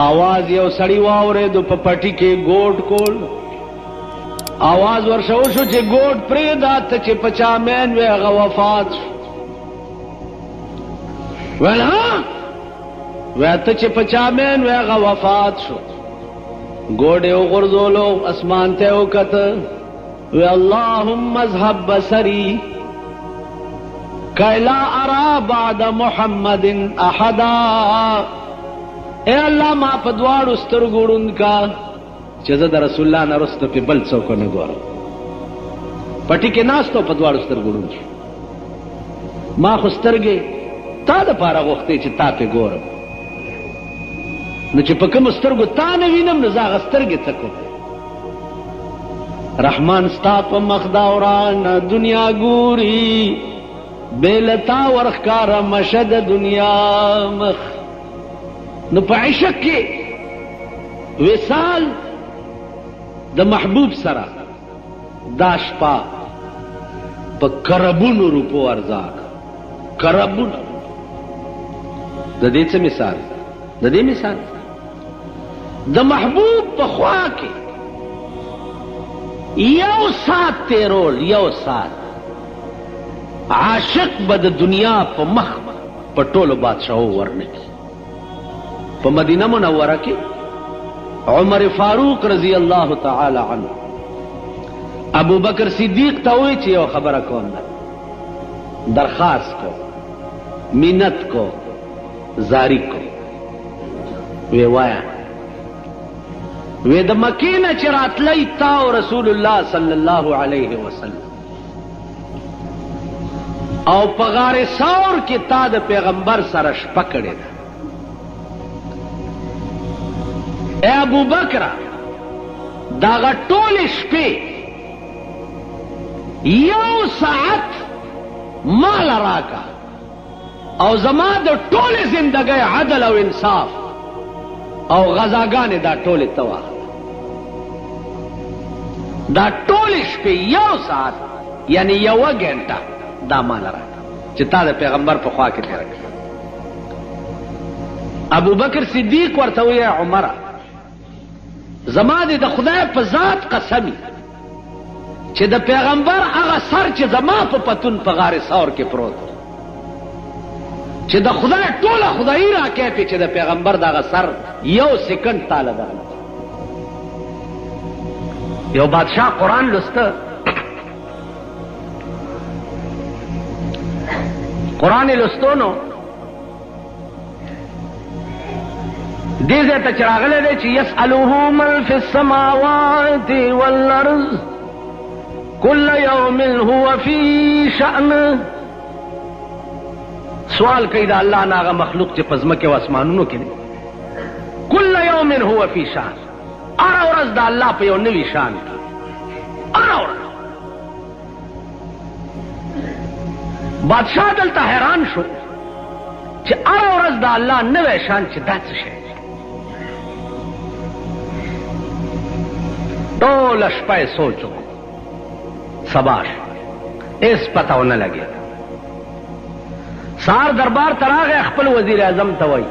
आवाज यौ सड़ी वावरे दो पपटी के गोट कोल आवाज वर्षोशो चे गोट प्रेदात चे पचा मैन वे वफात वेला वे चे पचा मैन वे वफात शो गोडे गुरदोलो आसमान ते कत वे अल्लाहुम्मा ज़हब बसरी कैला अरा बाद मुहम्मदिन अहदा। ए अल्लाह मा पदवाड़ उस्तर गुड़ुन का चजद रसुल्ला न रस्त पे बल चौको ने गोर पटी के नास्तो पदवाड़ उस्तर गुड़ुन मा खुस्तर गे ता द पारा वक्ते च ता पे गोर न च पकम उस्तर गु ता न विनम न जा गस्तर गे तको रहमान स्ताप मखदावरा न दुनिया गुरी बेलता वरखकार मशद दुनिया मख न पैशक के विसाल द महबूब सरा दाशपा प करबुन रूपो अर्जाक करबुन दे से मिसाल दे मिसाल द महबूब पख्वा के यो साथ तेरोल यो साथ आशिक बद दुनिया प मख पटोलो बादशाह वरने की प मदीना मुनव्वरा के उमर फारूक रजी अल्लाह ताला अन्हु अबू बकर सिद्दीक तवे चे खबर कौन दरखास्त को मिन्नत को जारी को वे वाया वे द मकीन चरात लई ताओ रसूलुल्लाह सल्लल्लाहु अलैहि वसल्लम और पगारे सौर के ताद पैगंबर सरश पकड़े था ए अबू बकरा दागा टोलिश पे यो साथ माल राका और जमाद टोले जिंदगी अदल और इंसाफ और गजागाने दा टोले तवा दा टोलिश पे यो साथ यानी यो घंटा दा माल राका चिता दे पैगंबर पर ख्वा के रख अबू बकर सिद्दीक वर्त हुए उमरा जमाद द खुदाय पर जात कसमी चे द पैगंबर आगा सर चे जमा पर पतुन पगारे सौर के प्रोत चे द खुदाय टोला खुदाई रा के पे चे द पैगंबर दागा सर यो सेकंड ताला दा यो बादशाह कुरान लुस्त कुरान लुस्तोनो दीजे त चरागले दे ची यसअलुहु मन फिस समावाति वल अर्ज़ कुल्ल यौमिन हुवा फी शअन। सवाल कई दा अल्लाह नागा मखलूक चे पज़मा के आसमानुनो के कुल्ल यौमिन हुवा फी शअन अरा औरज दा अल्लाह पे नवी शान अरा औरज बादशाह दलता हैरान शो चे अरा औरज दा अल्लाह नवे शान चे दाच शे तो लशपे सोचो सबाश इस पता न लगे सार दरबार तरागे अखपल वजीर आजम तवई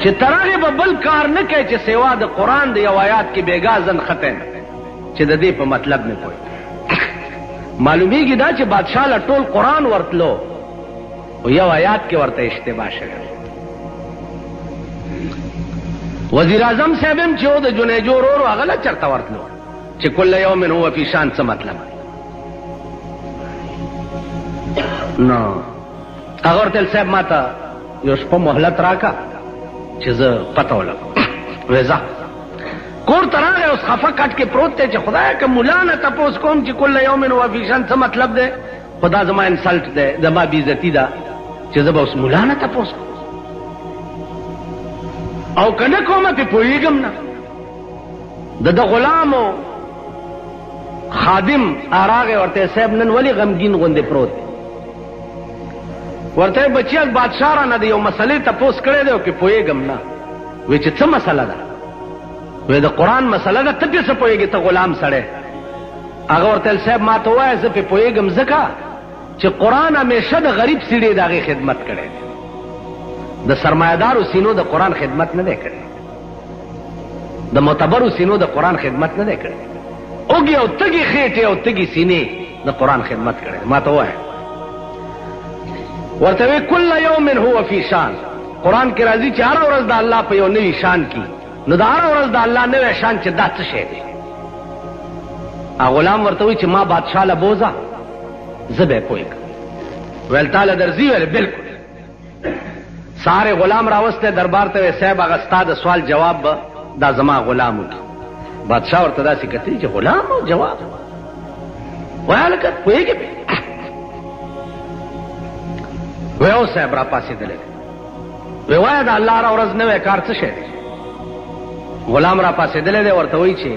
चे तरागे बबल कार न के चे सेवा द कुरान द आयात की बेगाजन खतन चे दे पे मतलब में कोई मालूमी की दा चे बादशाह ला टोल कुरान वर्तलो यो आयात के वर्त इश्तिबाश है वजीर आजम साहब चो द जुनेजो रो अगला चरता वर्तलो चे कुल्ल यौमिन हुवा फी शान से मतलब ना अगर तेल साहब माता योश पर मोहलत राका चीज पता हो लग वेजा कोर तरह है उस खफा काट के प्रोते चे खुदा के मुला न तपोस कौन चे कुल्ल यौमिन हुवा फी शान से मतलब दे खुदा जमा इंसल्ट दे जमा बेइज्जती दा चीज उस मुला न तपोस और कने को मैं पोईगम ना द गुलामो खादिम आरागे वर्ते साहब नन वली गमगीन गोंदे प्रोत वर्ते बचिया बादशाह रा न दियो मसले तपोस करे दो कि पोईगम ना वे च मसला दा वे द कुरान मसला दा तब से पोईगे तो गुलाम सड़े अगर वर्ते साहब मा तो है से पे पोईगम जका च कुरान हमेशा द गरीब सीढ़े दागे खिदमत करे द सरमायादार सीनो द कुरान खिदमत न दे करे د معتبرو سینو د قرآن خدمت نه دی کړی. اوږې او تږې خېټې او تږې سینې د قرآن خدمت کړی. ما ته ووایه ورته وی کل یوم هو فی شان. قرآن کې راځي چې هره ورځ د الله په یو نوي شان کې. نو د هره ورځ د الله نوی شان چې دا څه شی دی؟ غلام ورته وی چې ما بادشاه له بوزه زه به پوه کړم. ویل تاله درځي؟ ویل بالکل. سارے غلام راوسته دربار ته وی صاحب هغه ستا د سوال جواب به دا زما غلام وکړي. بادشاه ورته داسې کتلي چې غلام او جواب ویل که پوهېږې پې وی او صاحب را پاسېدلی وی وایه د الله هره ورځ نوی کار څه شی دی؟ غلام را پاسېدلی دی ورته وایي چې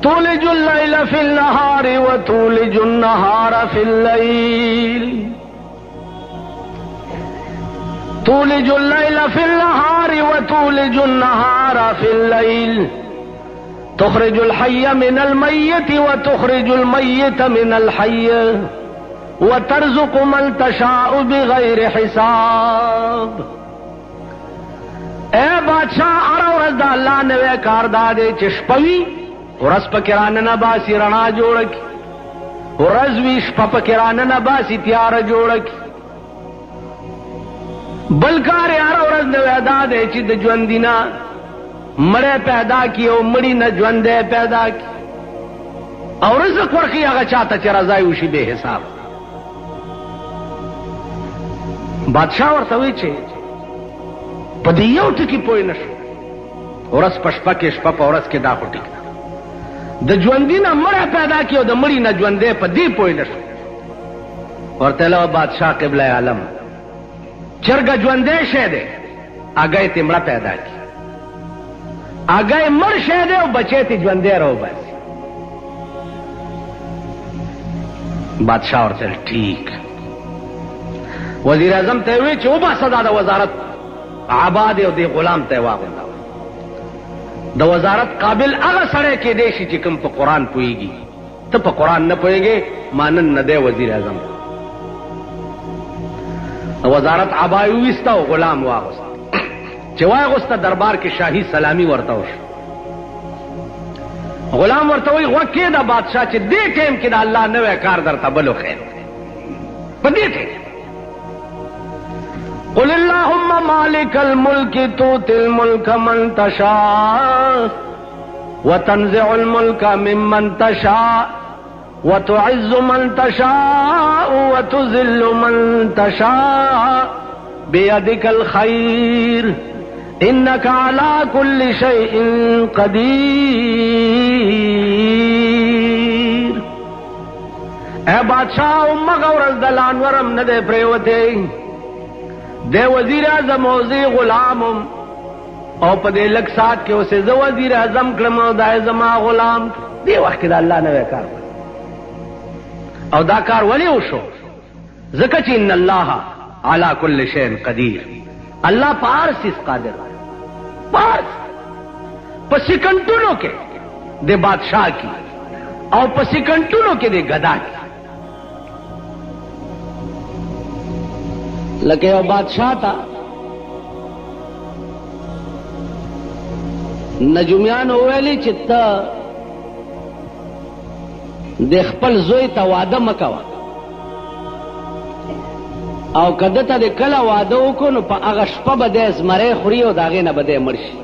تولج اللیل فی النهار وتولج النهار فی اللیل تولج اللیل فی النهار وتولج النهار فی اللیل تخرج الحي من الميت وتخرج الميت من الحي وترزق من تشاء بغیر حساب. اے بادشاہ هر ورځ د الله نوی کار دا دی چې شپه وي ورځ پکې راننه باسي رڼا جوړه کړي، ورځ وي شپه پکې راننه باسي تیاره جوړه کړي. بل کار یې هر ورځ نوی دا دی چې د ژوندي نه مړی پیدا کی او مړی نه ژوندی پیدا کی او رزق ورکړي هغه چاته چې رضای وشي بے حساب. بادشاہ ورته وی چې په دې یو ټکي پوه نه شو. ورځ په شپه کې شپه په ورځ کې دا خو ټیک د ژوندي نه مړی پیدا کی او د مړي نه ژوندی په دې پوه نه شو. ورته له بادشاہ قبله عالم چرګه ژوندی شی دی هګۍ تې مړه پیدا کی، هګۍ مړ شی دی او بچی تې ژوندی راوباسي. بادشاہ ورته ټیک. وزیر اعظم ته وی چې وباسه دا د وزارت عباد او دی غلام ته واغونده. د وزارت قابل هغه سړی کېدی شي چې کوم په قرآن پوهېږي. ته په قرآن نه پوهېږې مانن نه دی وزیر اعظم. وزارت عبا یې وویسته او غلام واغوسته. چې واغوسته دربار کې شاهي سلامي ورته وشو. غلام ورته وایي غوږ کېږده بادشاه چې دې ټایم کې د الله نوی کار درته بل وښیم په دې ټایم. قل اللهم مالک الملک تؤتی الملک من تشاء وتنزع الملک ممن تشاء وتعز من تشاء وتذل من تشاء بيدك الخير انك على كل شيء قدیر. اے بادشاہ امغه ورځ د لانورم نه دی پریوتی د وزیر اعظم او زی غلامم او په دې لږ ساعت کې اوسې زه وزیر اعظم کړم او دا زما غلام. دې وخت کې د الله نوی کار او دا کار ولې وشو؟ ځکه چې ان الله على كل شيء قدیر. الله په هر څیز قادر دی. په سکندونو کې د بادشاہ کی او په سکندونو کې د گدا کی. لکه یو بادشاہ تا نجومیانو ویلي چې ته د خپل زوی ته واده مه کوه او که ده ته د کله واده وکړو نو په هغه شپه به دی زمری خوري او د هغې نه به دی مړ شي.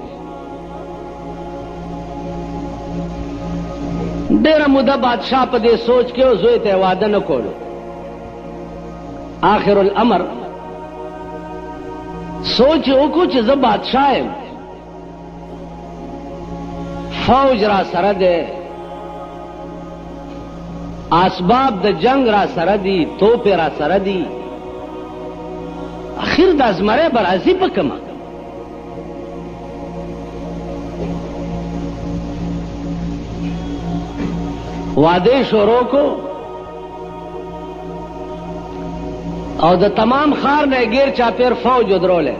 ډېره موده بادشاه په دې سوچ کې او زوی ته واده نه کولو. آخر الامر سوچ وکړو چې زه بادشاه یم، فوج را سره دی، اسباب د جنگ را سره دي، توپې را سره دي، اخر د زمری به راځي په کومه؟ واده شروع کو او د تمام خار نه غیر چاپیر فوج ودروله،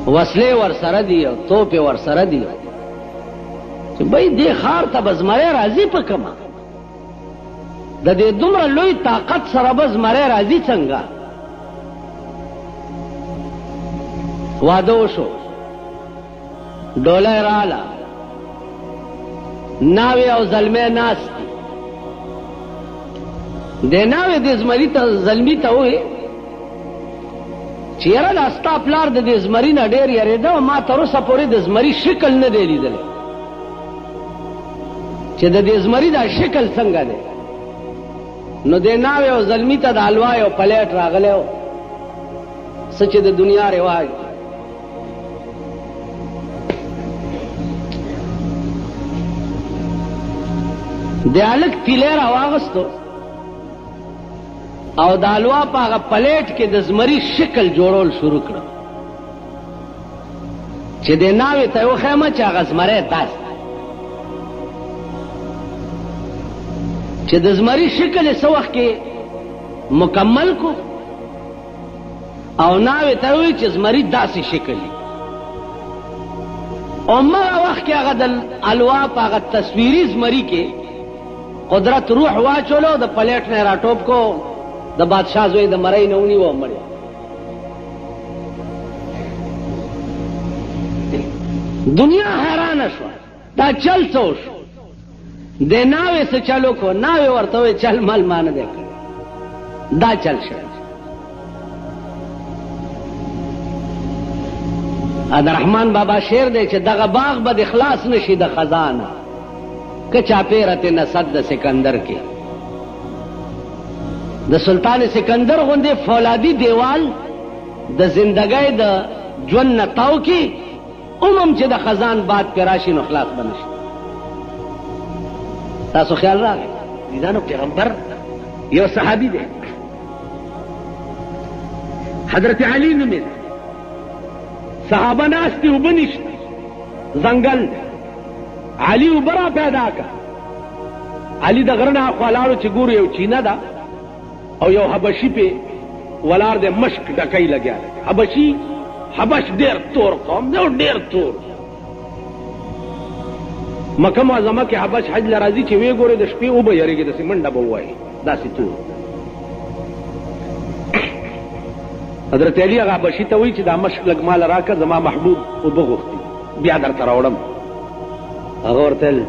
وسلې ور سره دي او توپې ور سره دي چې بای دې خار ته به زمری راځي په کومه؟ د دې دومره لوی طاقت سره به زمری راځي څنګه؟ واده وشو ډولی راله ناوې او زلمی ناست دي د ناوې د زمري ته زلمي ته ووې چې یاره دا ستا پلار د دې زمري نه ډېر یارېده او ما تر اوسه پورې د زمري شکل نه دی لیدلی چې د دې زمري دا شکل څنګه دی نو د ناوې او زلمي ته د حلوا یو پلیټ راغلی و څه چې د دنیا رواج د هلک تیلی راواغستو او د حلوا په هغه پلیټ کې د زمري شکل جوړول شروع کړه چې د ناوې ته یې وښیمه چې هغه زمری داسې چې د زمري شکل یې څه وخت کې مکمل کو او ناوې ته وایي چې زمري داسې شکل وي او مغه وخت کې هغه د حلوا په هغه تصویري زمري کې قدرت روح واچولو د پلیټ نه راټوپ کو د بادشاہ زوی د مرۍ نه ونیو او مړی دنیا حیرانه شوه دا چل څه وشو د ناوې څه چل وکړو ناوې ورته وویل چل مل ما نه دی کړی دا چل شوی د رحمان بابا شعر دی چې دغه باغ به د خلاص نشي د خزانه که چاپېرته نصد د سکندر کې د سلطان سکندر غوندې فولادي دیوال د زندګۍ د ژوند نه تاو کې چې د خزان باد پې راشي نو خلاص به نشي تاسو خیال راغی عزیزانو پیغمبر یو صحابي دی حضرت علي نومې صحابه ناست دي اوبه نشته ځنګل علي اوبه را پیدا کړه علي د غره نه اخوا لاړو چې ګورو یو چینه ده او یو حبشي پې ولاړ دی مشک ډکۍ لګیا دی حبش ډېر تور قوم دی او ډېر تور مکه معظمه کې حبش حج له راځي چې ویې ګورې د شپې اوبه یارېږي داسې منډه به ووایي داسې تور حضرت علي هغه حبشي ته وایي چې دا مشک لږ ماله راکړه زما محبوب اوبه غوښتي بیا درته راوړم هغه ورته ویل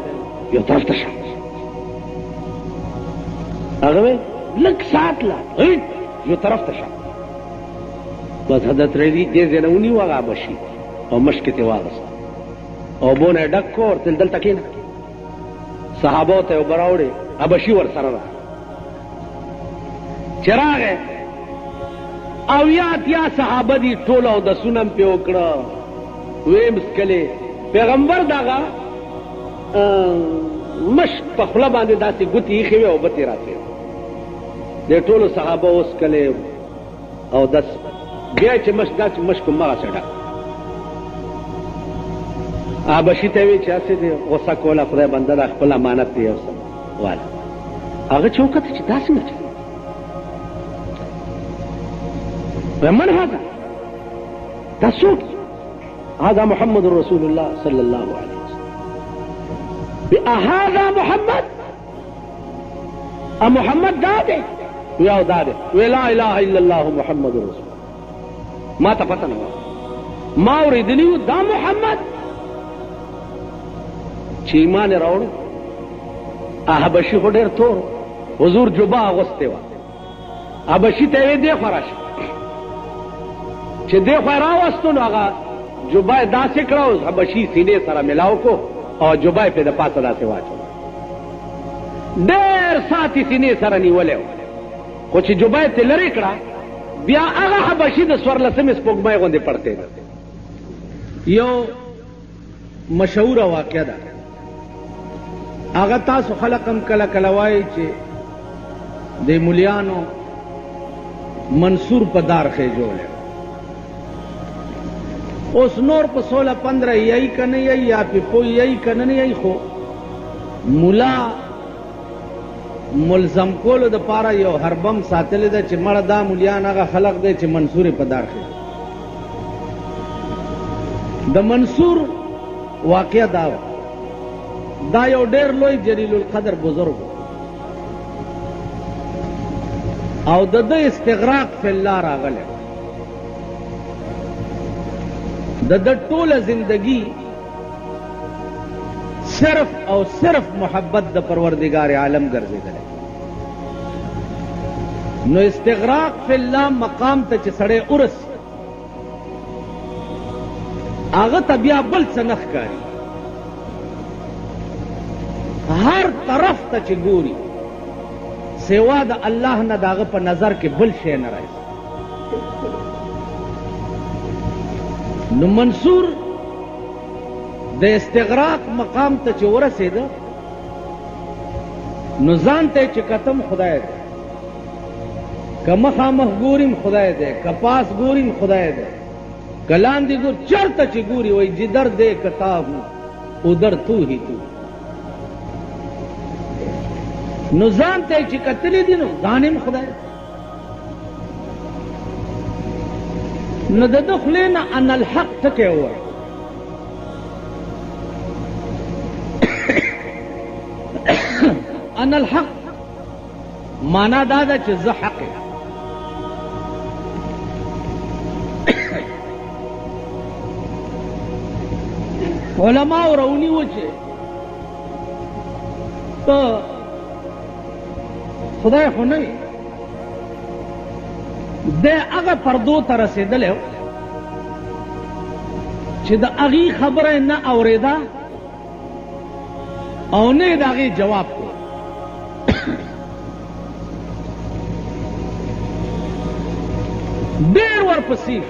یو طرف ته شه هغه ویل لږ ساعت لا یو طرف ته شه بس حضرت علي دې ځای نه ونیو هغه حبشي او مشک یې واغست او اوبو نه یې ډک کړو ورته ویل دلته کښېنه صحابو ته یې اوبه راوړې حبشي ورسره راغی چې راغی اویا اتیا صحابه دي ټول اودسونه م پې وکړه ویې م څکلې پیغمبر دغه مشک په خوله باندې داسې ګوتې ایښې وې اوبه ترې راتلې د ټولو صحابه وڅکلې او دس بیا چې مشک داسې مشک همغسې ډک حبشي ته یې ویې چې هسې دې غوسه کوله خدای بنده دا خپل امانت دی یو څه واله هغه چې وکتل چې دا څنګه چل من هذا دا څوک هذا محمد رسول الله صلى الله عليه وسلم هذا محمد محمد دا دی وی دا دی وی لا اله الا الله محمد رسول ما ته پته نه ما اورېدلي دا محمد چې ایمان یې راوړو حبشي خو ډېر تور حضور جبه اغوستې وه حبشي ته یې ویې دې خوا راشه چې دې خوا یې راوستو نو هغه جبه یې داسې کړه او حبشي سینې سره ملاو کو او جبه یې پې د پاسه داسې واچوله ډېر ساعت یې سینې سره نیولی و خو چې جبه یې ترې لرې کړه بیا هغه حبشي د څوارلسمې سپوږمۍ غوندې پړتېده یو مشهوره واقعه ده هغه تاسو خلق هم کله کله وایي چې د مولیانو منصور په دار خېجولی اوس نور په 16-15 یی که نه یی یا پې پوه یی که نه یی خو ملا ملزم کولو دپاره یو هربم ساتلی ده چې مړه دا مولیان هغه خلق دی چې منصور په دار خېجي د منصور واقعه دا وه دا یو ډېر لوی جلیل القدر بزرګ او د ده استغراق فی الله راغلی د ټوله زندگی صرف او صرف محبت د پروردگار عالم ګرځیدل. نو استغراق فی الله مقام ته چې سړی ورس هغه ته بیا بل څه نه ښکاري. هر طرف ته چې ګوري سوا د الله نه د هغه په نظر کې بل شی نه راځي. نو منصور د استغراق مقام ته چې ورسېده نو ځان ته چې کتم خدای دی، که مخامخ ګوریم خدای دی، که پاس ګوریم خدای دی، که لاندې ګور چرته چې ګوري وایي جدر دے کتاب ادھر تو ہی تو. نو ځان ته چې کتلی دي نو ځان هم خدای. نو د ده خولې نه ان الحق ټکی ووایه. ان الحق معنا دا ده چې زه حق یم. علماء راونیو چې ته خدای خو نه د هغه پردو ته رسېدلی چې د هغې خبره نه اورېده او نه یې د هغې جواب کو. ډېر ورپسې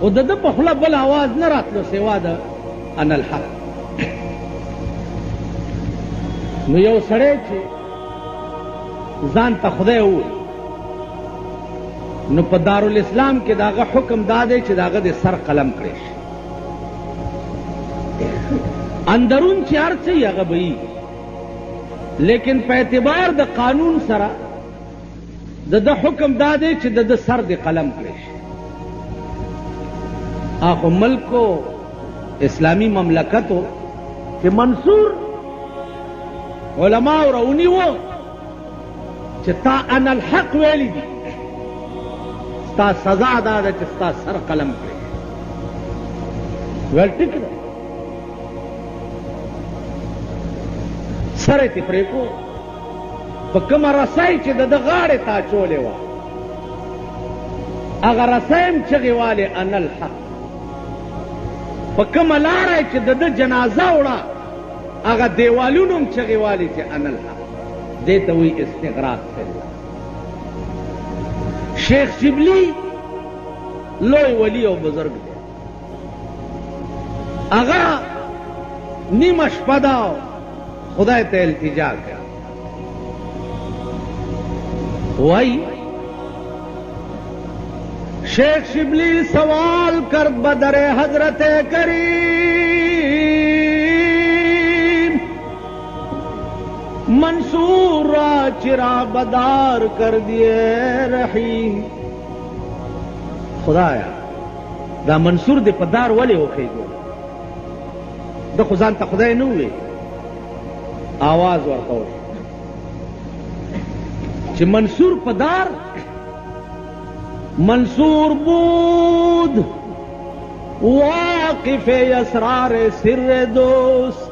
او د ده په خوله بل اواز نه راتلو سوا د ان الحق. نو یو سړی چې ځان ته خدای ووایي نو په دارالاسلام کې د هغه حکم دا دی چې د هغه د سر قلم کړی شي. اندرون چې هر څه یې هغه به وي، لیکن په اعتبار د قانون سره د ده حکم دا دی چې د ده سر د قلم کړی شي. آخو ملک و اسلامی مملکت ہو کہ منصور علماء رونی وہ تا ان الحق ویلی دی ستا سزا دادا چې ستا سر قلم کړی. ویل ټیک ده سر یې پرېکو په کومه رسۍ چې د ده غاړې ته اچولې وه هغه رسۍ هم چغې والې ان الحق. په کومه لاره چې د ده جنازه وړه هغه دیوالونو هم چغې والې چې ان الحق. دې ته وایي استغراق فی الله. شیخ شبلی لوی ولی او بزرگ دی، هغه نیمه شپه ده خدای ته التجا کړه. وایي شیخ شبلی سوال کرد بدر حضرت کریم منصور را چرا بدار کر دیے رحیم. خدایا دا منصور دې په دار ولې وخېږو؟ ده خو ځان ته خدای نه وویل. آواز ورته وشو چې منصور په دار منصور بود واقف اسرار سر دوست.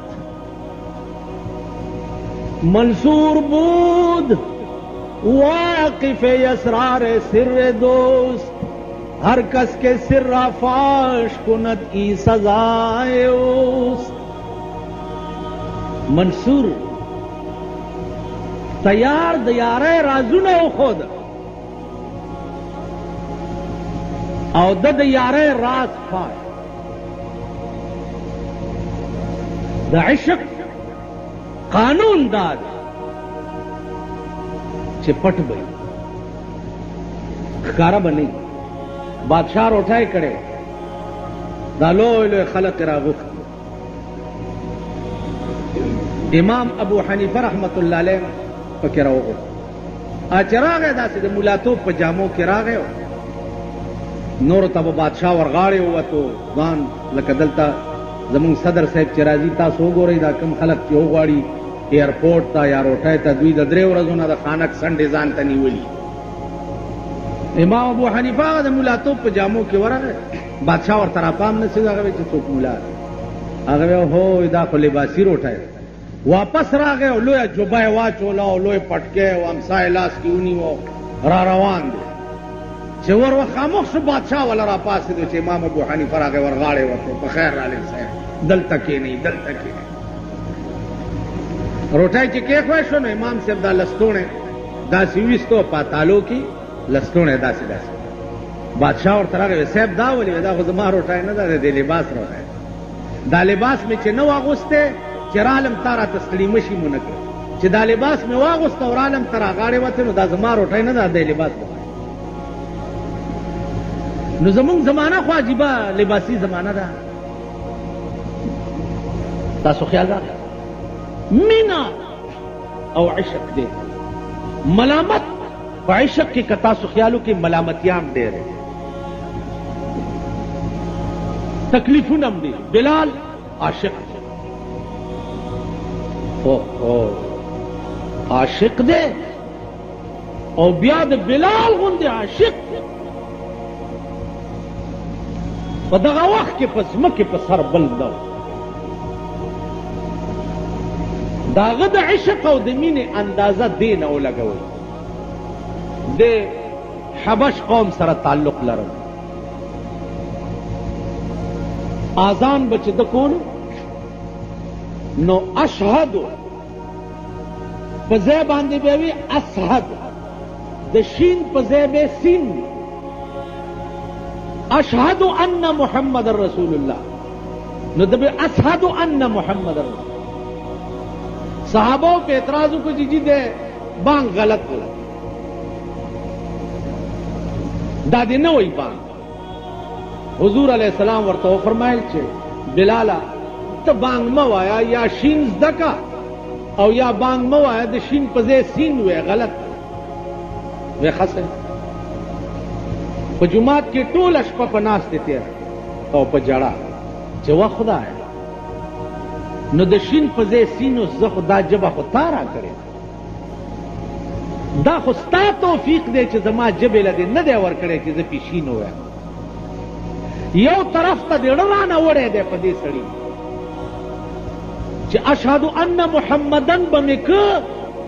منصور بود واقف اسرار سر دوست ہر کس کے سر را فاش کند ای سزائے اوست. منصور تیار د یارۍ رازونه وښود او د یارۍ راز فاش. د عشق قانون دا دی چې پټ به وي، ښکاره به نه وي. بادشاہ روټای کړی دا لوی لوی خلق راغوښتي. امام ابو حنیفه رحمت الله علیه پکې راوغوښت. چې راغی داسې د ملاتوب په جامو کې راغی، نورو ته به بادشاہ ورغاړې ووتو ځان لکه دلته زمونږ صدر صاحب چې راځي تاسو وګورئ دا کوم خلک چې وغواړي ایرپورټ ته یا روټۍ ته دوی د 3 ورځو نه د خانک سنډې ځان ته نیولي. امام ابو حنیفه هغه د مولاتوب په جامو کې ورغی بادشاہ ورته راپام نه شي هغه چې څوک مولا هغه هو دا خو لباسي روټه واپس راغی او لویه جوبه یې واچوله او لوی پټکی او امسا یې لاس کې ونیو را روان دی چې ور خاموش شو بادشاہ ولا را پاسېدو چې امام ابو حنیفه راغی ورغاړې ورته په خیر راغلی صاحب دلته کښېنئ دلته کښېنئ روټۍ چې کېښوی شو نو امام صاحب دا لستوڼی داسې ویستو پاتالو کې لستوڼی داسې داسې بادشاہ ورته راغی صاحب دا ولې دا خو زما روټۍ نه ده د دې لباس روټۍ دا لباس مې چې نه واغوستی چې رالم تا را تسلیمه شي مو نه کړ چې دا لباس مې واغوسته او رالم ته راغاړې وته نو دا زما روټۍ نه ده د لباس نو زمونږ زمانه خو عجیبه لباسي زمانه ده تاسو خیال راغی مینا او عشق دی ملامت په عشق کې که تاسو خیالو کې ملامتیان ډېر تکلیفونه هم دي بلال عاشق عاشق دی او بیا د بلال غوندې عاشق په دغه وخت کې په ځمکې په سر بل نه د هغه د عشق او د مینې اندازه دې نه ولګوئ د حبش قوم سره تعلق لرل آذان به چې د کولو نو اشهدو په ځای باندې به وي اسهد د شین په ځای به سین اشهد ان محمد رسول الله نو د به اشهد ان محمد رسول الله صحابوں پہ اعتراض کو جی دے بانگ غلط دادی نہ وہی بانگ حضور علیہ السلام ورته فرمایل چې بلالا ته بانگ مه وایا یا شین زدکا او یا بانگ مه وایا د شین په ځای سین وې غلط وې خسه په جمعات کې ټول شپه په ناستې تیر او په جړه چې وا خدای نو د شین په ځای سینو زه خو دا جبه خو تا را کړې دا خو ستا توفیق دی چې زما جبې له دې نه دی ورکړی چې زه پیشین ووایم یو طرف ته د زړه رانه وړی دی په دې سړي چې اشهد ان محمدن به مې که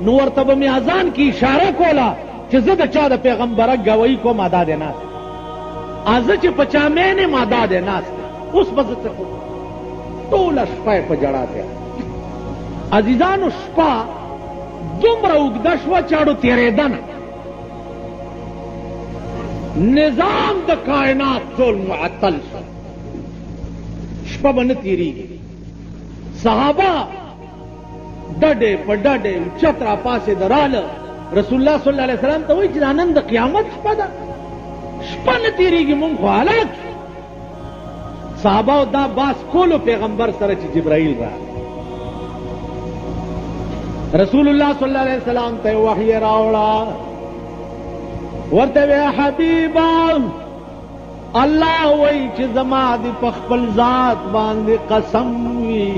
نو ورته به مې اذان کې اشاره کوله چې زه د چا د پیغمبره ګویي کوم ادا دی ناست زه چې په چا مینې م ادا دی ناست اوس به زه څه ټوله شپه په جړا تېره عزیزانو شپه دومره اوږده شوه چاړو تېرېده نه نظام د کائنات ټول معطل شو شپه به نه تېرېږي صحابه ډډې په ډډې اوچت را پاسېده راله رسول الله صلی الله علیه وسلم ته وایي چې دا نن د قیامت شپه ده شپه نه تېرېږي مونږ خو هلاک شو صحابه دا باس کولو پیغمبر سره چې جبرائیل راغی رسول الله صلی الله علیه وسلم ته وحی راوړه ورته وی حبیبا الله وایي چې زما دې په خپل ذات باندې قسم وي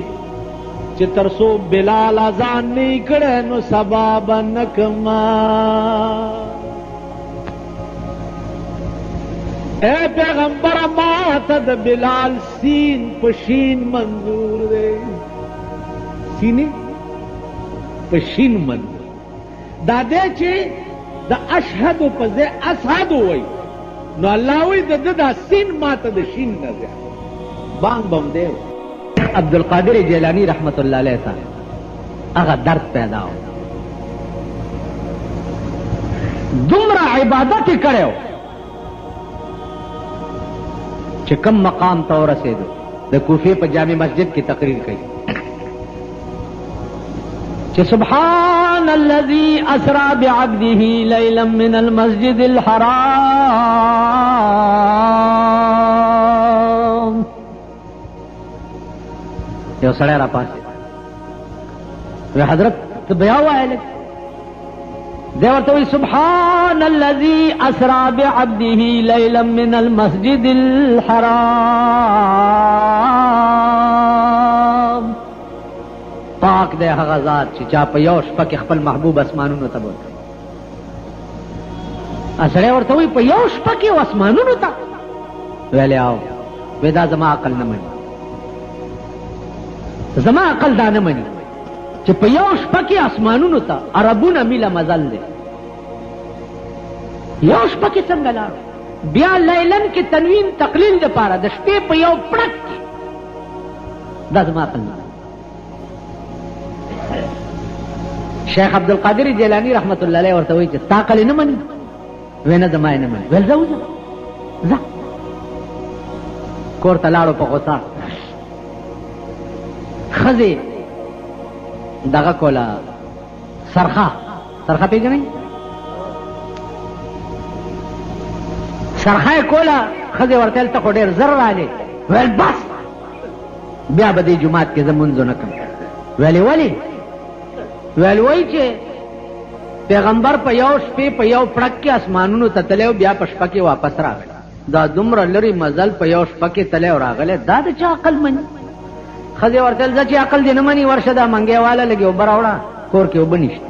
چې تر څو بلال اذان نه کړی نو سبا به نه کما اے پیغمبر ما ته د بلال سین په شین منظور دی سینې په شین منظور دا دی چې د اشهدو په ځای اسهدو وایي نو الله وایي د ده دا سین ما ته د شین نه زیات بانګ بم دی عبدالقادر جیلانی رحمت اللہ علیہ تا اغا درد پیدا ہو دمرا عبادت کرے ہو چکم مقام تو رسیدو دا کوفے پہ جامع مسجد کی تقریر کی چھ سبحان الذی اسرا بعبده لیلا من المسجد الحرام یو سړی را پاسې وی حضرت ته بیا وایې لږ دی ورته وایي سبحان الذي اسرا بعبده لیلا من المسجد الحرام پاک دی هغه ذات چې چا په یو شپه کې خپل محبوب اسمانونو ته بوتلی اسړی ورته وی په یو شپه کې اسمانونو ته ویلې آو ودا زما عقل نه مني زما عقل دا نه مني چې په یو شپه کې اسمانونو ته عربونه میله مزل دی یو شپه کې څنګه لاړ بیا لیلن کې تنوین تقلیل د پاره د شپې په یو پړک کې دا زما عقل نه شیخ عبدالقادر جیلانی رحمت الله علیه ورته وایي چې تا عقل نه مني وینا زما نه مني ول ځه ځه کور ته لاړو په غوسه ښځې دغه کوله سرخه پیژنئ سرخه یې کوله ښځې ورته ویل ته خو ډېر زر رالې ویل بس بیا به دې جومات کې زه مونځ ونه کړم ویلې ولې ویل وایي چې پیغمبر په یو شپې په یو پړک کې اسمانونو ته تللی بیا په شپه کې واپس راغلی دا دومره لرې مزل په یو شپه کې تللی او راغلی دا د چا عقل مني ښځې ورته ویل زه چې عقل دې نه مني ورشه دا منګی واله لږې اوبه راوړه کور کې اوبه نشته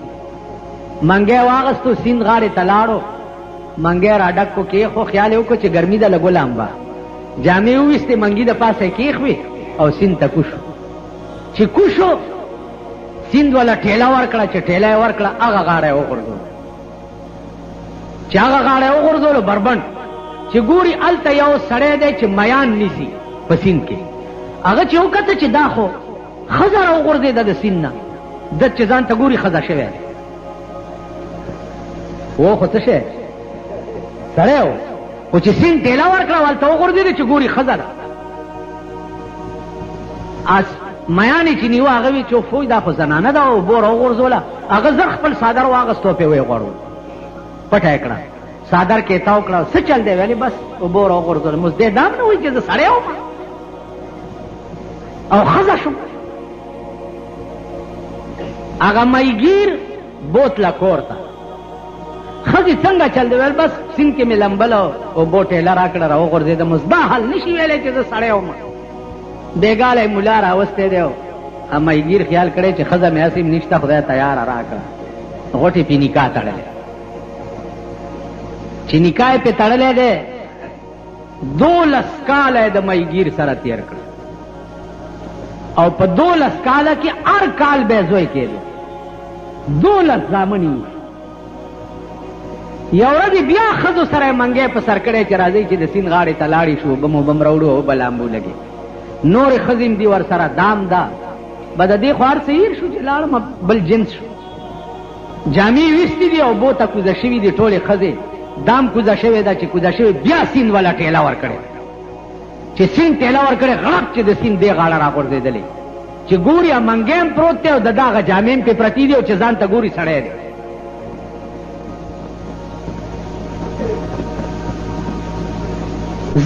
منګی واغستو سیند غاړې ته لاړو منګی را ډک کو کېښو خیال یې وکړو چې ګرمي ده لږ ولامبه جامې وویستې منګي د پاسه یې کېښوې او سیند ته کوشو چې کوشو سیند والا ټیله ورکړه چې ټیله یې ورکړه هغه غاړه یې وغورځولو چې هغه غاړه یې وغورځولو بربنډ چې ګوري هلته یو سړی دی چې میان نیسي په سیند کې هغه چې وکته چې دا خو ښځه راوغورځېده د سیند نه ده چې ځان ته ګوري ښځه شوی دی و خو څه شی سړی و خو چې سیند ټیله ورکړه هلته وغورځېده چې ګوري ښځه ده میانې چې نیوه هغه وی چې فوی دا خو زنانه ده او اوبو راوغورځوله هغه زر خپل صادر واغستو پې ویې غوړو پټه یې کړه صادر کې تاو کړه څه چل دی ویلې بس اوبو راوغورځوله موس دې دام نه وایي چې زه سړی وم او ښځه شوم هغه میګیر بوتله کور ته ښځې څنګه چل دی ویل بس سیند کې مې لمبل او اوبو ټیله را کړه راوغورځېدم اوس دا حل نه شي ویلی چې زه سړی وم بیګالی ملا راوستی دی میګیر خیال کړی چې ښځه مې هسې نشته خدای تیاره راکړه غوټې پې نکاح تړلی چې نکاح یې پې تړلی دی 12 کاله یې د میګیر سره تېر کړ او په 12 کاله کې هر کال به یې زوی کېدو 12 زامن یې یو ورځ بیا ښځو سره یې منګی په سر کړی چې راځئ چې د سیند غاړې ته لاړې شو اوبه مو بم راوړو اوبه لامبو لګې نورې ښځې دي ور سره دام ده به د دې خو هر څه هیر شو چې لاړم بل جنس شو جامې ویستې دي او اوبو ته کوزه شوي دي ټولې ښځې دام کوزه شوې ده چې کوزه شوې بیا سیند والا ټیله ورکړې چې سیند ټیله ورکړې غړپ چې د سیند دې غاړه راغورځېدلې چې ګوري منګی هم پروت دی او د ده هغه جامې هم پې پرتې دي او چې ځان ته ګوري سړی دی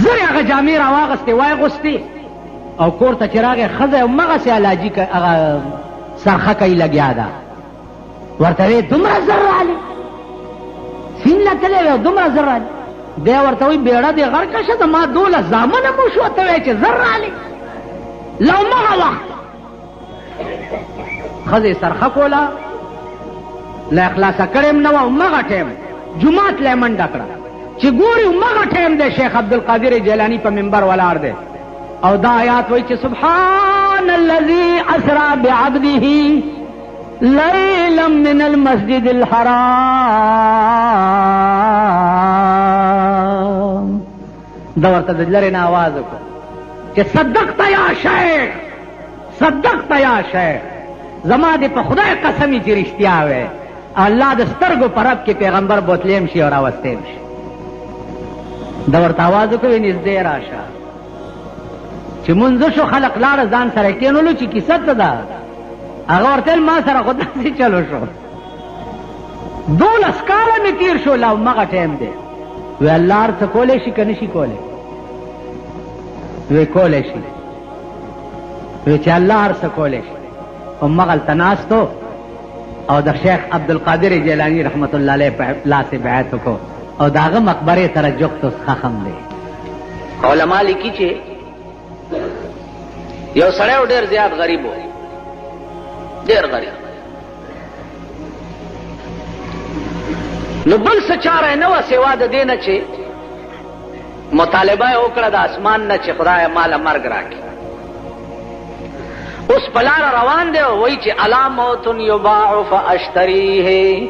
زر یې هغه جامې راواغستې وایغوستې او کور ته چې راغی ښځه یې همغسې علاجي هغه سرخه کوي لګیا ده ورته ویې دومره زر رالې سیند له تللی وی او دومره زر رالې دی ورته وایي بیړه دې غرقه شه زما 12 زامنه مو شو ته وایې چې زر رالې له همغه وخت ښځې سرخه کوله له اخلاصه کړې هم نه وه همغه ټایم جومات له یې منډه کړه چې ګوري همغه ټایم دی شیخ عبدالقادر جیلانی په منبر ولاړ دی او دا آیات وایي چې سبحان الذي اسرا بعبده لیلا من المسجد الحرام دا ورته د لرې نه آواز وکړو چې صدقت یا شیخ صدقت یا شیخ زما دې په خدای قسمي چې رښتیا وی الله د سترګو په رب کې پیغمبر بوتلیم شي او راوستیم شي دا ورته آواز وکړو نږدې راشه چې منځ شو خلق لاړه ځان سره کېنولو چې کیسه څه ده هغه ورته ما سره خو داسې چلو شو 12 کاله مې تېر شو لا همغه ټایم دی وی الله هر څه کولی شي که نه شي کولی وی کولی شي وی چې الله هر څه کولی شي همغلته ناستو او د شیخ عبدالقادر جیلانی رحمت الله علیه په لاس بیعت وکړو او د هغه مقبرې سره جوخت اوس خخم دی علما لیکي چې یو سړی و ډېر زیات غریب و ډېر غریب نو بل څه چاره نه وه سوا د دې نه چې مطالبه یې وکړه د اسمان نه چې خدای ماله مرګ راکړي. اوس په لاره روان دی او وایي چې الا موت یباع فاشتریه،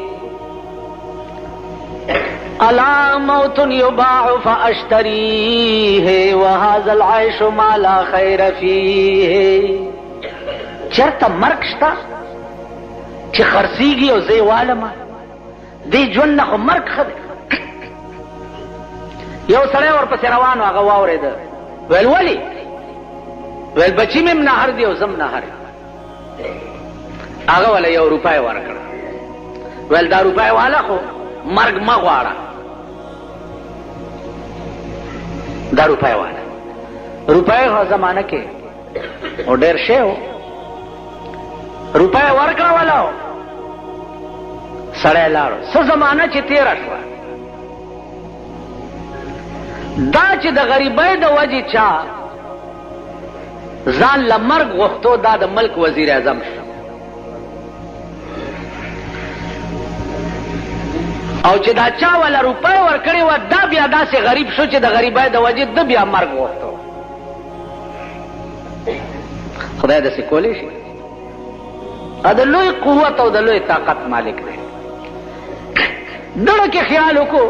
الا موت یباع فاشتریه وهذا العیش ما لا خیر فیه. چرته مرګ شته چې خرڅیږي او زه یې والمه؟ دې ژوند نه خو مرګ ښه دی. یو سړی ورپسې روان و، هغه واورېده، ویل ولې؟ ویل بچی مې نهر دی او زم نهر. هغه وله 1 روپۍ ورکړه. ویل دا روپۍ والا خو مرګ مه غواړه، دا روپۍ والا. روپۍ خو زمانه کې او ډېر شی و. روپۍ ورکړه والا سړی لاړو. څه زمانه چې تېره شوه، دا چې د غریبۍ د وجې چا ځان له مرګ غوښتو، دا د ملک وزیر اعظم شو. او چې دا چا وله روپۍ ورکړې وه، دا بیا داسې غریب شو چې د غریبۍ د وجې ده بیا مرګ غوښتو. خدای داسې کولی شي؟ د لوی قوت او د لوی طاقت مالک دی. دړه کې خیال وکړو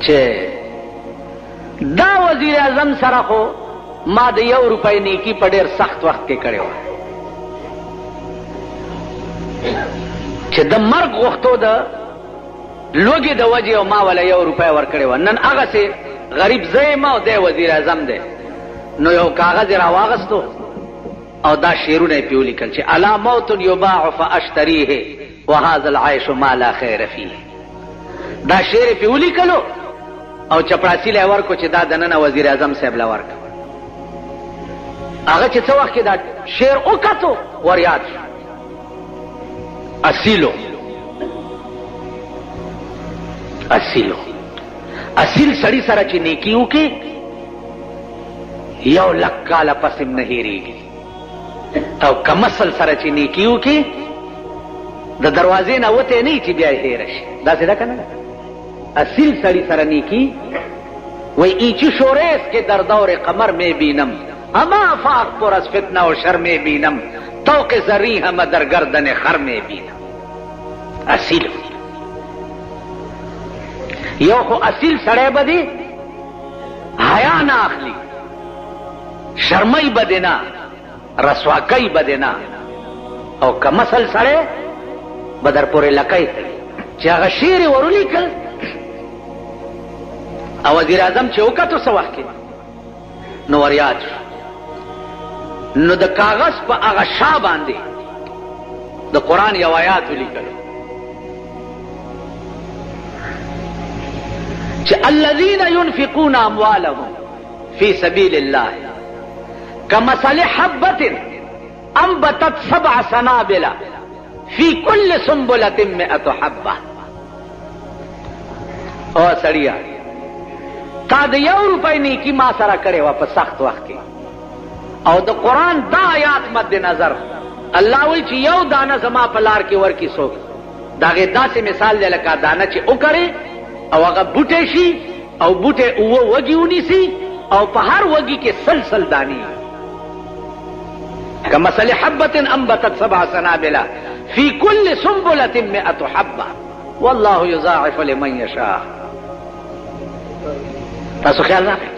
چې دا وزیر اعظم سره خو ما د 1 روپۍ نیکی په ډېر سخت وخت کې کړې وه، چې د مرګ غوښتو د لوږې د وجې او ما وله 1 روپۍ ورکړې وه. نن هغسې غریب زه یم او دی وزیر اعظم دی. نو یو کاغذ یې راواغستو او دا شعرونه یې پې ولیکل چې الا موت یباع فاشتریه وهذا العیش ما لا خیر فیه. دا شعر یې پې ولیکلو او چپړاسي له ورکو چې دا دننه وزیر اعظم صاحب له ورکړه. هغه چې څه وخت کې دا شعر وکتو ور یاد شو. اصیلو اصیلو اصیل سړي سره چې نیکي وکړي 1,00,000 کاله پس هم نه هېرېږي، او کمسل سره چې نیکي وکړي د دروازې نه وتی نه چې بیا یې هېره شي. داسې ده که نه؟ اصیل سړی سره نیکی وی اینچی شوریس که در دور قمر می بینم، اما افاق پر از فتنه و شر می بینم، توق زری همه در گردن خر می بینم. اصیل یو خو اصیل سړی به دی حیا نه اخلي، شرمۍ به دی نه، رسواکۍ به دی نه، او که مسل سړی به در پورې لکۍ چې هغه شعر یې ور ولیکل. او وزیر اعظم چې وکتو څه وخت کې نو ور یاد شو. نو د کاغذ په هغه شا باندې د قرآن یو آیات ولیکلو چې الذین ينفقون اموالهم فی سبیل الله کمثل حبة انبتت 7 سنابل فی کل سنبلة 100 حبة. او سړیا تا د 1 روپۍ نیکی ما سره کړې وه په سخت وخت کې، او د قرآن دا آیات مد نظر الله وایي چې یو دانه زما په لار کې ورکي څوک، د هغې داسې مثال دی لکه دانه چې وکړې او هغه بوټی شي او بوټی 7 وږي ونیسي او په هر وږي کې 100 دانې. کمثل حبة انبتت 7 سنابل فی کل سنبلة 100 حبة والله یضاعف لمن یشاء. تاسو خیال راکړئ.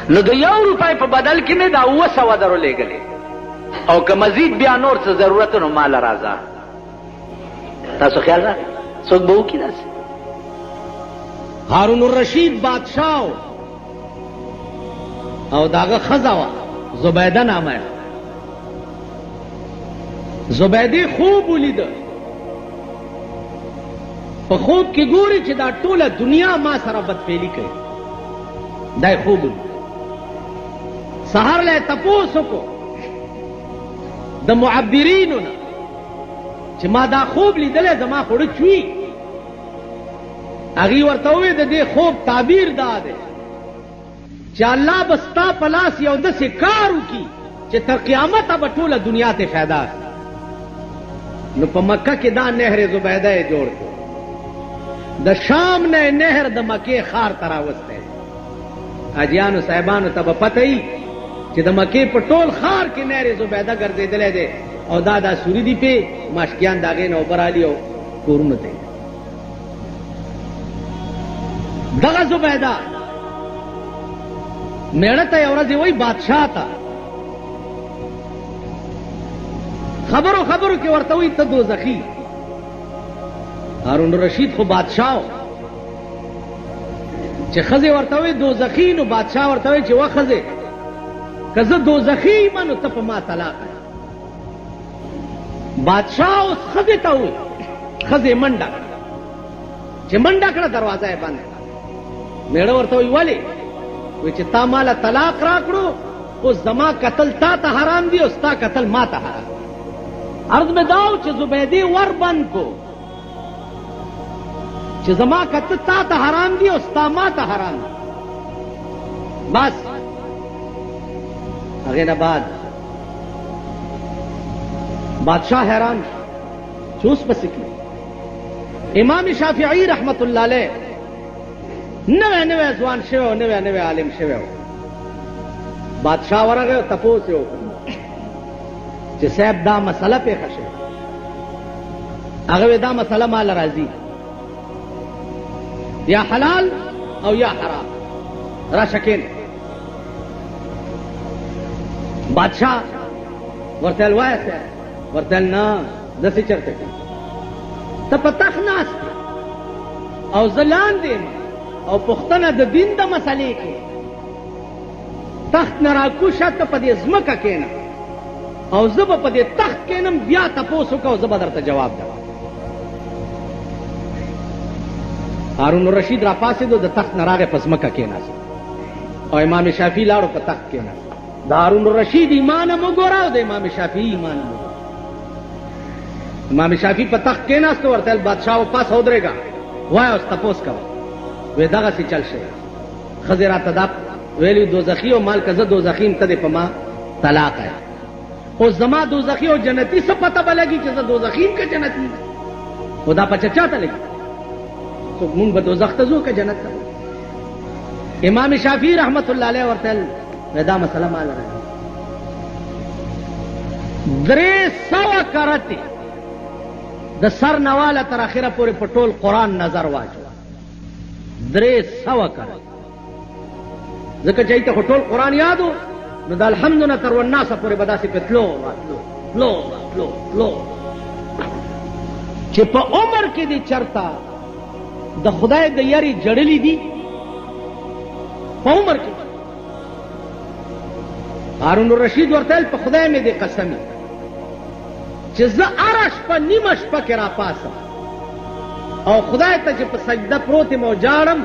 نو د 1 روپۍ په بدل کې مې دا 200 درو لېږلې، او که مزید بیا نور څه ضرورت نو ماله راځه. تاسو خیال راکړئ څوک به وکړي داسې. هارون الرشید بادشاہ او داغه ښځه وه زبیده نامه. زبیدې خوب ولیده، په خوب کې ګوري چې دا ټوله دنیا ما سره بدفعلي کوي. دا یې خوب ولید. سهار له یې تپوس وکړو د معبرینو نه چې ما دا خوب لیدلی زما خوړه چوي. هغې ورته وویل د دې خوب تعبیر دا دی چې الله به ستا په لاس یو داسې کار وکړي چې تر قیامته به ټوله دنیا ته فایده اخلي. نو په مکه کې دا نهر زبیده یې جوړ کړ د شام نه نهر د مکې خار ته راوستی حاجیانو صاحبانو ته به پته وي چې د مکې په ټول خار کې نهر زبیده ګرځېدلی دی او دا سوري دي پې ماشکیان د هغې نه اوبه رالي او کورونو ته دغه زبیده میړه ته یو ورځ وایي بادشاه ته خبرو کې ورته وایي ته دوزخي هارون رشید خو بادشاه چې ښځې ورته وایي دوزخي نو بادشاه ورته وایي چې وا ښځې که زه دوزخي یم نو ته په ما طلاق بادشاه اوس ښځې ته وایي ښځې منډه چې منډه کړه دروازه یې بند میړه ورته وایي ولې وایي چې تا ماله طلاق راکړو اوس زما قتل تا ته حرام دي او ستا قتل ما ته حرام عرض مې دا و چې زبیدې ور بند کو چې زما قتل تا ته حرام دي او ستا ما ته حرام دي بس هغې نه بعد بادشاہ حیران چې اوس پسې کړي امام شافعي رحمت الله علیه نوی ځوان شوی او نوی عالم شوی بادشاہ ورغی او تپوس یې وکړ چې صاحب دا مسله پیښه شوې هغه وی دا مسله مال راځي یا حلال او یا حرام راشه کېنه بادشاہ ورته ویل وایه صاحب ورته ویل نه داسې چرته کوي ته په تخت ناست او زه لاندې یم او پوښتنه د دین د مسلې کې تخت نه راکوشه ته په دې ځمکه کېنه او زه به په دې تخت کېنم بیا تپوس وکړه او زه به درته جواب درکړم هارون الرشید را پاڅېدو د تخت نه راغی په ځمکه کېناست او امام شافعي لاړو په تخت کېناست د هارون الرشید ایمان هم وګوره او د امام شافعي ایمان هم وګوره امام شافعي په تخت کېناست ورته ویل بادشاه وپاس ودرېږه وایه اوس تپوس کوه وی دغسې چل شوی ښځې راته دا ویلي دوزخي او مال که زه دوزخي یم ته دې په ما طلاق یې اوس زما دوزخي او جنتي څه پته به لګي چې زه دوزخي یم که جنتي یم خو دا پچه چاته لګي څوک مونږ به دوزخ ته ځو که جنت ته امام شافعي رحمت الله علیه ورته ویل دا مسله مال راځي 300 کرتې د سر نواله تر اخره پورې په ټول قرآن نظر واچو 300 کرتې ځکه چې ایته خو ټول قرآن یادو نو د الحمد نه تر والناسه پورې به داسې پې تلو چې په عمر کې دې چرته د خدای د یاري جړلې دي په عمر کې هارون الرشید ورته ویل په خدای مې دې قسمي چې زه هره شپه نیمه شپه کې راپاسم او خدای ته چې په سجده پروت یم او جاړم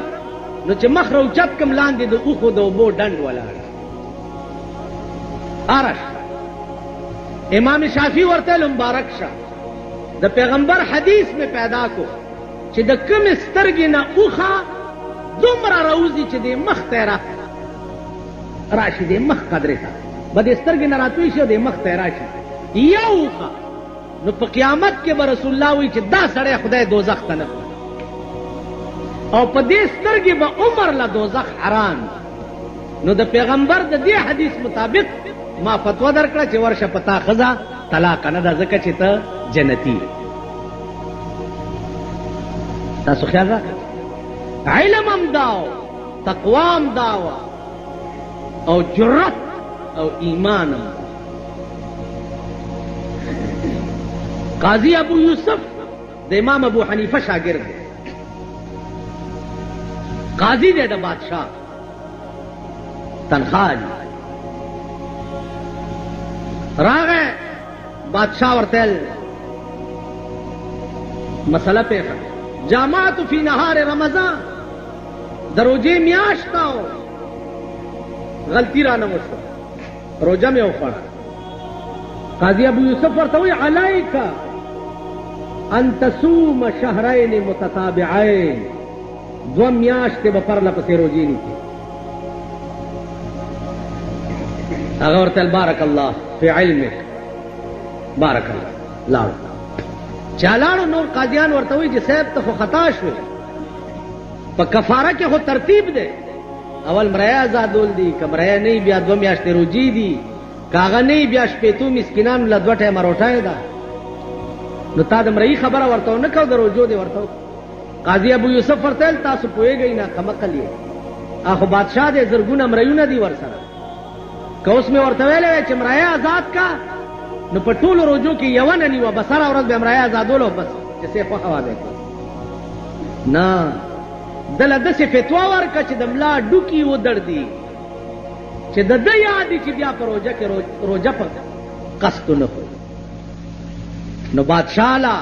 نو چې مخ راوچت کم لاندې د اوښو د اوبو ډنډ ولاړ هره شپه امام شافعي ورته ویل مبارک شه د پیغمبر حدیث مې پیدا کو چې د کمې سترګې نه اوښه دومره راوځي چې د مخ ته راشي د مخ قدرې ته به د سترګې نه راتوی شي او د مخ ته راشي یو اوښه نو په قیامت کې به رسول الله وایي چې دا سړی خدای دوزخ ته نه او په دې سترګې به عمر له دوزخ حرام نو د پیغمبر د دې حدیث مطابق ما فتوا درکړه چې ورشه په تا ښځه طلاق نه ده ځکه چې ته جنتي تاسو خیال راکړئ علم هم داو تقوا هم داوه او جرأت او ایمان هم قاضی ابو یوسف د امام ابو حنیفه شاگرد دی قاضی دی د بادشاہ تنخواہ دی راغی بادشاہ ورته ویل مسله پیښه جامعت فی نهار رمضان د روژې میاشت او غلطی رانه وشوه روژه مې وخوړه قاضی ابو یوسف ورته وایي علیک ان تصوم شهرین متتابعین 2 میاشتې به پرله پسې روژې نیسي هغه ورته بارک الله فی علمک بارک الله لاړو چالاړو نور قاضیان ورته وایي چې صاحب ته خو خطا شوې په کفاره کې خو ترتیب دی اول مړی آزادول دي که مړی نه بیا 2 میاشتې روجي دي کاغه نه بیا شپېتو مسکینانو له 2 ټایمه روټۍ ده نو تا د مړی خبره ورته نه کو د روجو دی ورته قاضي ابو یوسف ورته تاسو پوهېږئ نه کمقل یې اخو بادشاہ دې زرګونه مړیونه دي ورسره که اوس مې ورته ویلی چې مړی آزاد کا نو په ټولو روجو کې یوه نه نیوه بس هره ورځ به مړی آزادولو بس چې څه خوښه واده کړه نه دله داسې فتوا ورکړه چې د ملا ډوکي ودړدي چې د ده یاد دي چې بیا په روژه کې روژه په قصد نه خوري نو بادشاه لا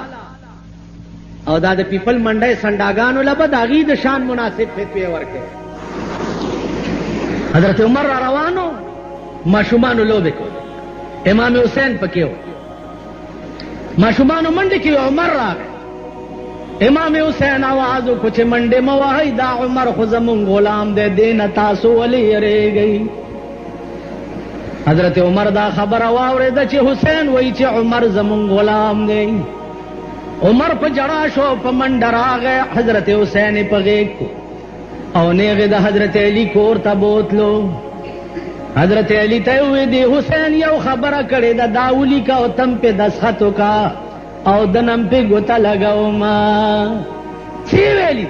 او دا د پیپل منډۍ سنډاګانو له به د هغې د شان مناسب فتوې ورکړې حضرت عمر را روانو ماشومانو لوبې کولې امام حسین پکې و ماشومانو منډې کې عمر راغی امام حسین आवाज وکړو چې منډې مه وهئ دا عمر خو زمونږ غلام دی دې نه تاسو ولې یریږئ حضرت عمر دا خبره واورېده چې حسین وایي چې عمر زمونږ غلام دی عمر په جړا شو په منډه راغی حضرت حسین یې په غېږ کو او نیغې د حضرت علی کور ته بوتلو حضرت علی ته وی دی حسین یو خبره کړې ده دا ولیکه او تم پې دستخط وکړه او د نم پې ګوته لګوما څه ویلي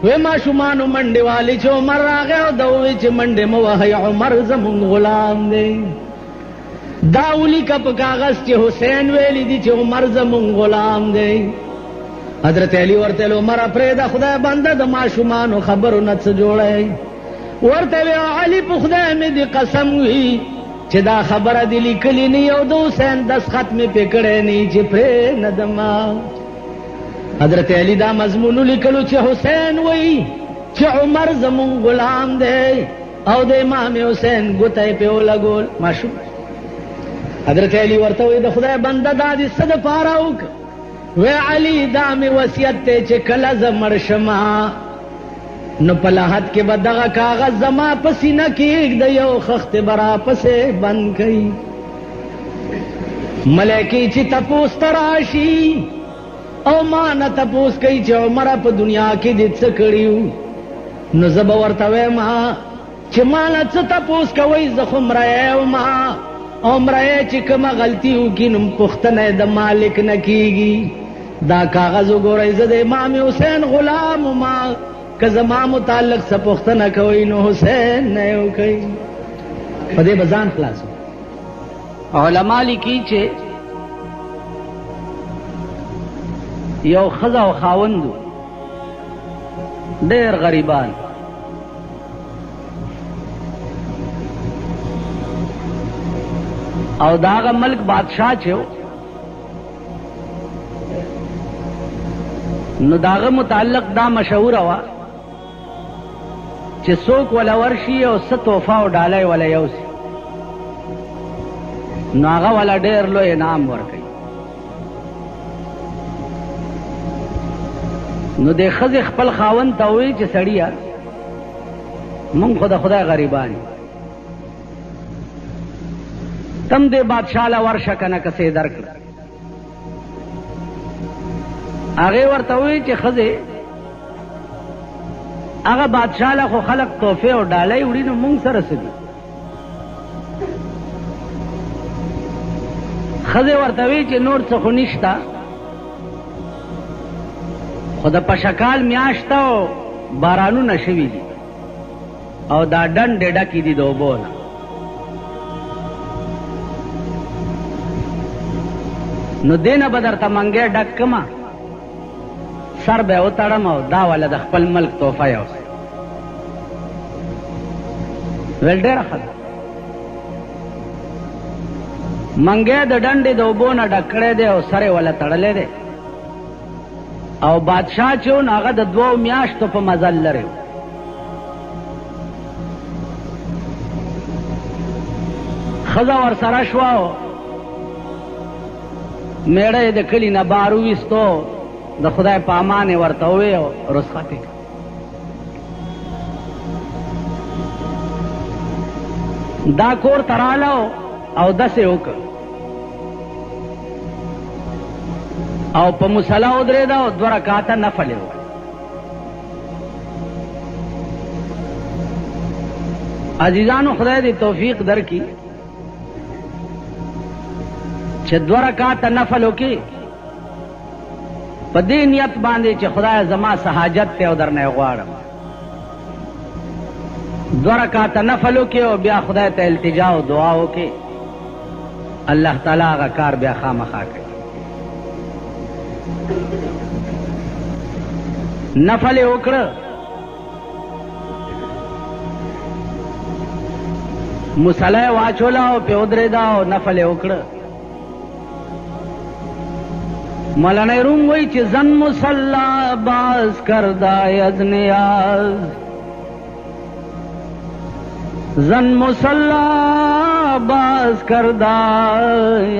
وی ماشومانو منډې والي چې عمر راغی او ده ووی چې منډې مه وهئ عمر زمونږ غلام دی دا ولیکه په کاغذ چې حسین ویلی دي چې عمر زمونږ غلام دی حضرت علی ورته ویل عمره پرېږده خدای بنده د ماشومانو خبرو نه څه جوړی ورته وی علي په خدای مې دې قسم وي چې دا خبره دې لیکلې نه او د حسین دستخط مې پې کړی نه چې پرېنهدمه حضرت علی دا مضمون لیکلو چې حسین وایي چې عمر زمونږ غلام دی او د امام حسین ګوته یې پې ولګول ماشوم حضرت علی ورته وایي د خدای بنده دا دې څه دپاره وکړه وی علی دا مې وصیت دی چې کله زه مړ شمه نو په لحد کې به دغه کاغذ زما په سینه کې ایږده یو خښتې به راپسې بند کوي ملایکې چې تپوس ته راشي او ما نه تپوس کوي چې عمره په دنیا کې دې څه کړي نو زه به ورته وایم چې ما نه څه تپوس کوئ زه خو مړی یم او مړی چې کومه غلطي وکړي نو پوښتنه د مالک نه کېږي دا کاغذ وګورئ زه د امام حسین غلام ما که زما متعلق څه پوښتنه کوئ نو حسین نه یې وکئ په دې به ځان خلاص علما لیکي چې یو ښځه او خاوند ډېر غریبان او د هغه ملک بادشاه چې نو د هغه متعلق دا مشهوره وه چې څوک وله ورشي او څه تحفه او ډالۍ وله یوسي نو هغه وله ډېر لوی انعام ورکوي نو دې ښځې خپل خاوند ته ووایي چې سړیه مونږ خو د خدای غریبان یو تم دې بادشاه له ورشه که نه کسې درکړه هغې ورته ووایي چې ښځې هغه بادشاه له خو خلق تحفې او ډالۍ وړي نو مونږ سره څه دي ښځې ورته وایي چې نور څه خو نشته خو د پشکال میاشته او بارانونه شوي دي او دا ډنډې ډکې دي د اوبو نه نو دې نه به درته منګی ډک کړمه سر به یې وتړم او دا والا د خپل ملک تحفه یوسئ ویل ډېره ښه ده منګی د ډنډې د اوبو نه ډک کړی دی او سر یې والا تړلی دی او بادشاه چې و نو هغه د 2 میاشتو په مزل لرې و ښځه ورسره شوه او میړه یې د کلي نه بار وویستو د خدای په امان یې ورته ووی او رخصت یې دا کور ته راغله او داسې وکړ او په مصلا ودرې دا او 2 رکعات نفل وکړ. عزیزانو خدای دې توفیق درکړي چې 2 رکعات نفل وکړي په دې نیت باندې چې خدای زما حاجت ته او درنه غواړم. 2 رکعات نفل وکړي او بیا خدای ته التجا او دعا وکړي، الله تعالی هغه کار بیا خامخا کوي. نفل وکړه، مصلی واچولا او په ودرېدا او نفل وکړه. مولانا روم وای چې زن مصلا باز کردا از نیاز، زن مصلا باز کردا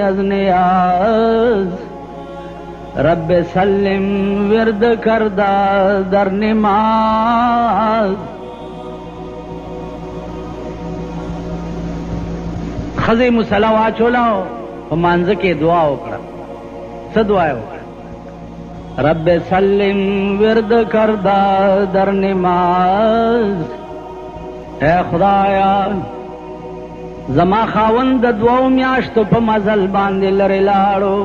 از نیاز، رب سلم ورد کردا در نماز. خزی مصلا واچولا او مانځ کې دعا وکړه. څه دعا وکړه؟ رب سلم ورد کردا در نماز. اے خدایا زما خاوند د 2 میاشتو په مزل باندې لري لاړو،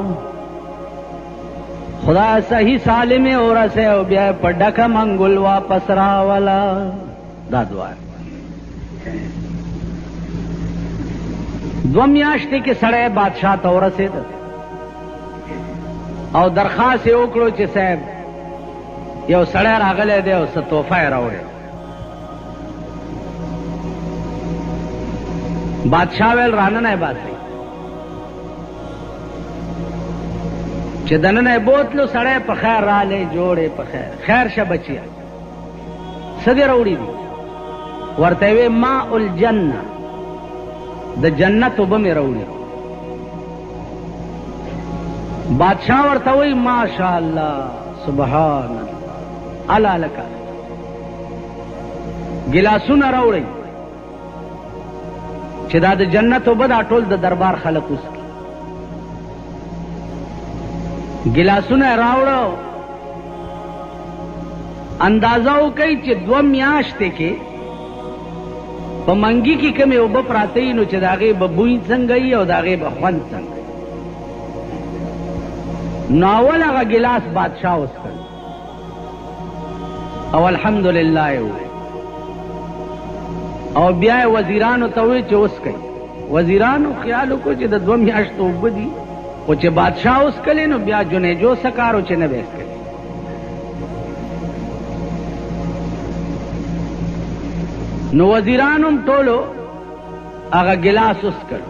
خدا صحیح سالم اورسه او بیا په ډکه منګول واپس راولا. دا دعا 2 میاشتې کې سړی بادشاہ ته ورسېد او درخواست یې وکړو چې صاحب یو سړی راغلی دی او څه تحفه یې راوړی. بادشاہ ویل راننه باسي چې دننه بوتلو سړی په خیر رالی جوړې په خیر. خیر شه بچیا څه دې راوړي دي؟ ورته وی ماء الجنه، د جنت اوبه مې راوړي. بادشاہ ورته وی ماشاء الله سبحان الله الا لک. ګلاسونه راوړي چې دا د جنت اوبه دا ټول د دربار خلک اوس ګلاسونه راوړو. اندازه وکړئ چې 2 میاشتې کې په منګي کې کومې اوبه پراته وي نو چې د هغې به بوی څنګه وي او د هغې به خوند څنګه وي. نو اول هغه ګلاس بادشاه وڅښل او الحمدلله یې وویل او بیا یې وزیرانو ته وویل چې وڅښئ. وزیرانو خیال وکړو چې د 2 میاشتو اوبه دي، خو چې بادشاه وڅښلې نو بیا جنیجو څه کار و چې نه به یې څښلې. نو وزیرانو هم ټولو هغه ګلاس وڅښلو.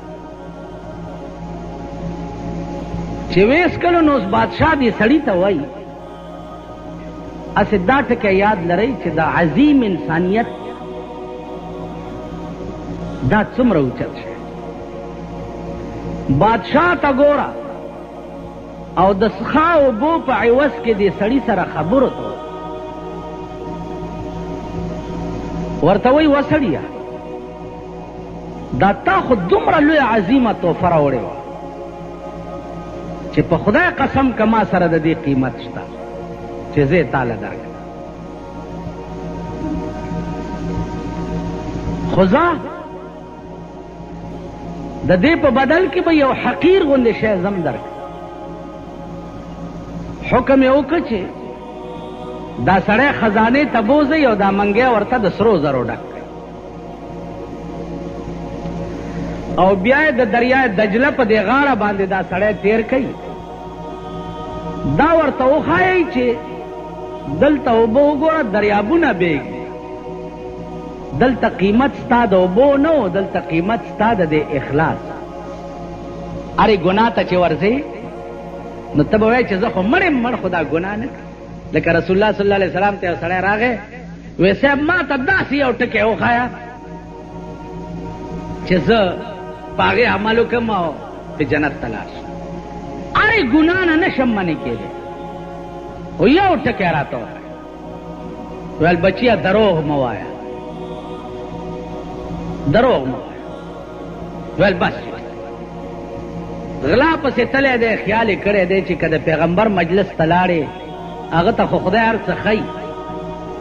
چې ویې څښلو نو اوس بادشاه دې سړي ته وایي اسې دا ټکی یاد لرئ چې دا عظیم انسانیت دا څومره اوچت شي. بادشاہ ته ګوره او د څښا اوبو په عوض کې دې سړي سره خبرو ته ورته وایي وسړیه دا تا خو دومره لویه عظیمه تحفه راوړې وه چې په خدای قسم که ما سره د دې قیمت شته چې زه یې تاله درکړم. خو زه د دې په بدل کې به یو حقیر غوندې شی زم درکړم. حکم یې وکړ چې دا سړی خزانې ته بوځئ او دا منګی ورته د سرو زرو ډک کړئ او بیا یې د دریای دجله په دې غاړه باندې دا سړی تیر کوي. دا ورته وښایئ چې دلته اوبه وګوره دریابونه بیږي، دلته قیمت ستا د اوبو نه و، دلته قیمت ستا د دې اخلاص. هرې ګناه ته چې ورځې نو ته به وایې چې زه خو مړ یم، مړ خو دا ګناه نه. لکه رسول الله صلی الله علیه وسلم ته یو سړی راغی وی صاحب ما ته داسې یو ټکی وښایه چې زه په هغې عمل وکړم او په جنت ته لاړ شم. هرې ګناه نه نشم منې کېدی، خو یو ټکی راته وښایه. ویل بچیه دروغ مه وایه، دروغ مه وایه. ویل بس غلا پسې تللی دی خیال یې کړی دی چې که د پیغمبر مجلس ته لاړې هغه ته خو خدای هر څه ښیي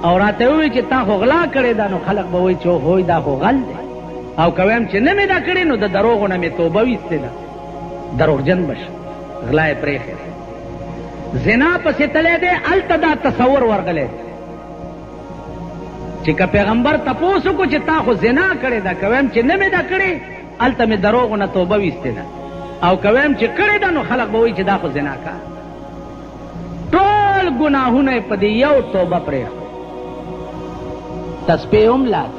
او راته ووایي چې تا خو غلا کړې ده نو خلک به وایي چې هوی دا خو غل دی او که وایم چې نه مې دا کړې نو د دروغو نه مې توبه ویستې ده دروغجن به شم غلا یې پرېښې دی زنا پسې تللی دی هلته دا تصور ورغلی چې که پیغمبر تپوس وکړو چې تا خو زنا کړې ده که وایم چې نه مې دا کړې هلته مې دروغو نه توبه ویستې ده او که وایم چې کړې ده نو خلک به وایي چې دا خو زنا کار ټول ګناهونه یې په دې یو توبه پرېښو تسبیح هم لاس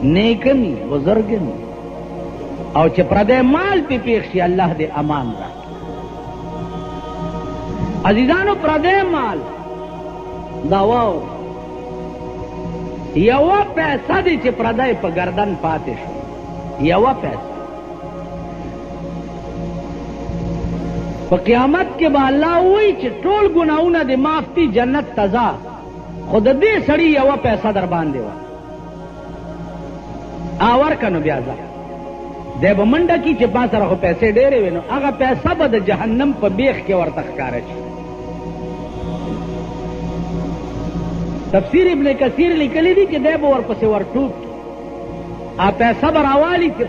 نیکمی بزرگمی او چې پردی مال پې پیښ شي الله دې امان را عزیزانو پردی مال دا واو یوه پیسه دی چې پردی په گردن پاتې شو یوه پیسه په قیامت کې به الله وایي چې ټول ګناهونه دې معاف دي جنت ته ځه خو د دې سړي یوه پیسه در باندې وه ورکه نو بیا ځه دی به منډه کي چې ما سره خو پیسې ډېرې وې نو هغه پیسه به د جهنم په بیخ کې ورته ښکاره شي تفسیر ابن کثیر لیکلی دي چې دی به ورپسې ورټوپ پیسه به راوالي چې